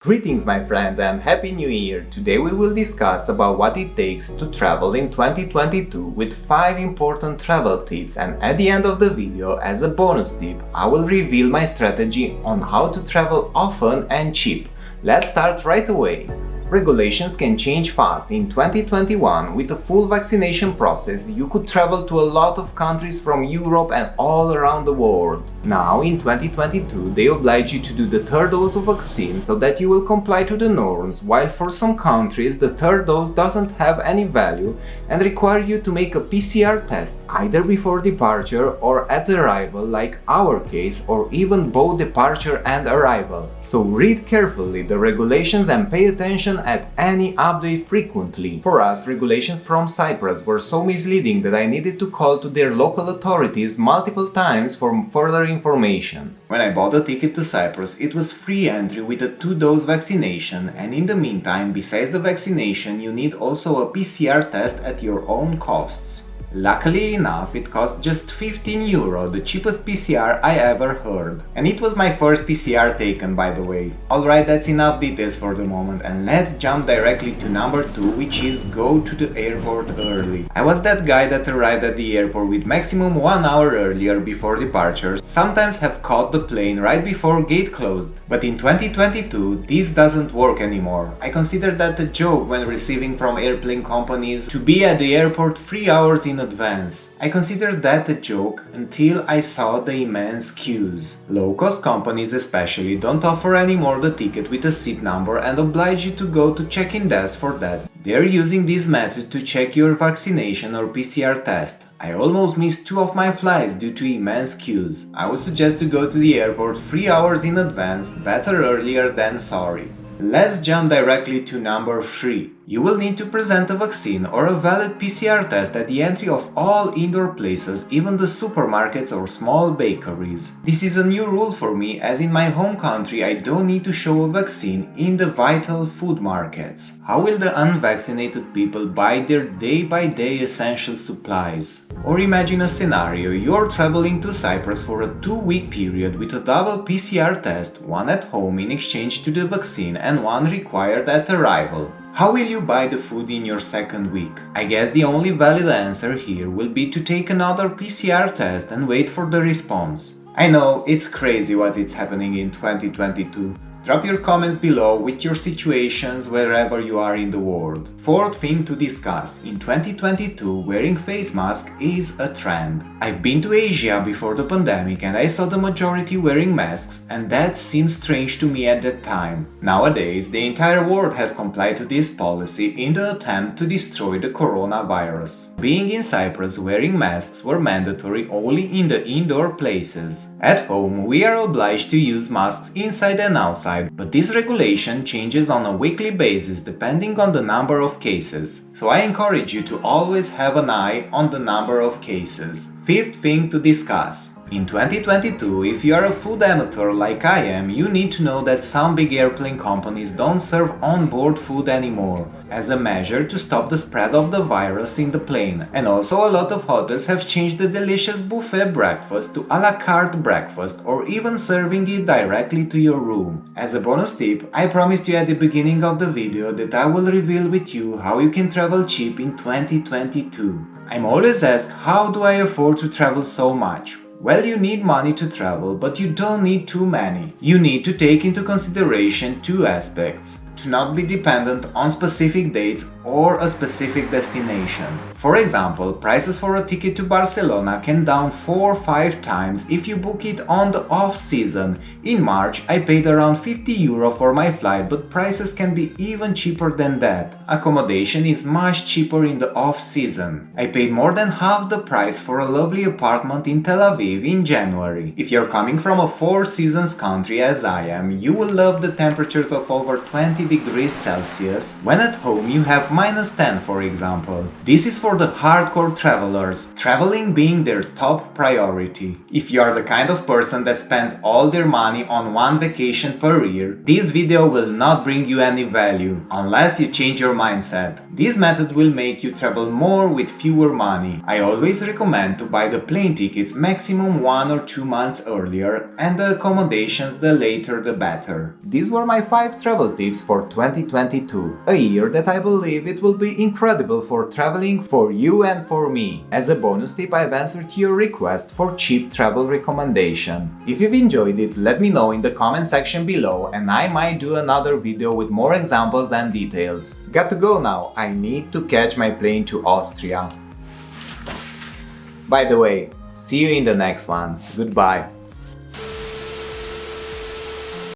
Greetings my friends and Happy New Year! Today we will discuss about what it takes to travel in 2022 with 5 important travel tips, and at the end of the video, as a bonus tip, I will reveal my strategy on how to travel often and cheap. Let's start right away. Regulations can change fast. In 2021, with a full vaccination process, you could travel to a lot of countries from Europe and all around the world. Now, in 2022, they oblige you to do the third dose of vaccine so that you will comply to the norms, while for some countries the third dose doesn't have any value and require you to make a PCR test either before departure or at arrival, like our case, or even both departure and arrival. So read carefully the regulations and pay attention at any update frequently. For us, regulations from Cyprus were so misleading that I needed to call to their local authorities multiple times for further information. When I bought a ticket to Cyprus, it was free entry with a 2-dose vaccination, and in the meantime, besides the vaccination, you need also a PCR test at your own costs. Luckily enough, it cost just 15 euro, the cheapest PCR I ever heard. And it was my first PCR taken, by the way. Alright, that's enough details for the moment, and let's jump directly to number 2, which is go to the airport early. I was that guy that arrived at the airport with maximum 1 hour earlier before departure, sometimes have caught the plane right before gate closed. But in 2022, this doesn't work anymore. I consider that a joke when receiving from airplane companies to be at the airport 3 hours in advance. I considered that a joke until I saw the immense queues. Low-cost companies especially don't offer anymore the ticket with a seat number and oblige you to go to check-in desk for that. They're using this method to check your vaccination or PCR test. I almost missed 2 of my flights due to immense queues. I would suggest to go to the airport 3 hours in advance, better earlier than sorry. Let's jump directly to number 3. You will need to present a vaccine or a valid PCR test at the entry of all indoor places, even the supermarkets or small bakeries. This is a new rule for me, as in my home country I don't need to show a vaccine in the vital food markets. How will the unvaccinated people buy their day-by-day essential supplies? Or imagine a scenario: you're traveling to Cyprus for a 2-week period with a double PCR test, one at home in exchange to the vaccine and one required at arrival. How will you buy the food in your second week? I guess the only valid answer here will be to take another PCR test and wait for the response. I know, it's crazy what is happening in 2022. Drop your comments below with your situations wherever you are in the world. Fourth thing to discuss: in 2022, wearing face mask is a trend. I've been to Asia before the pandemic and I saw the majority wearing masks, and that seemed strange to me at that time. Nowadays, the entire world has complied to this policy in the attempt to destroy the coronavirus. Being in Cyprus, wearing masks were mandatory only in the indoor places. At home, we are obliged to use masks inside and outside, but this regulation changes on a weekly basis depending on the number of cases. So I encourage you to always have an eye on the number of cases. Fifth thing to discuss: in 2022, if you are a food amateur like I am, you need to know that some big airplane companies don't serve on-board food anymore, as a measure to stop the spread of the virus in the plane. And also a lot of hotels have changed the delicious buffet breakfast to a la carte breakfast, or even serving it directly to your room. As a bonus tip, I promised you at the beginning of the video that I will reveal with you how you can travel cheap in 2022. I'm always asked, how do I afford to travel so much? Well, you need money to travel, but you don't need too many. You need to take into consideration 2 aspects: to not be dependent on specific dates or a specific destination. For example, prices for a ticket to Barcelona can down 4 or 5 times if you book it on the off-season. In March, I paid around 50 euro for my flight, but prices can be even cheaper than that. Accommodation is much cheaper in the off-season. I paid more than half the price for a lovely apartment in Tel Aviv in January. If you're coming from a 4 seasons country as I am, you will love the temperatures of over 20 degrees Celsius, when at home you have -10, for example. This is for the hardcore travelers, traveling being their top priority. If you are the kind of person that spends all their money on one vacation per year, this video will not bring you any value, unless you change your mindset. This method will make you travel more with fewer money. I always recommend to buy the plane tickets maximum 1 or 2 months earlier and the accommodations the later the better. These were my 5 travel tips for 2022, a year that I believe it will be incredible for traveling for you and for me. As a bonus tip, I've answered your request for cheap travel recommendation. If you've enjoyed it, let me know in the comment section below and I might do another video with more examples and details. Got to go now, I need to catch my plane to Austria. By the way, see you in the next one. Goodbye.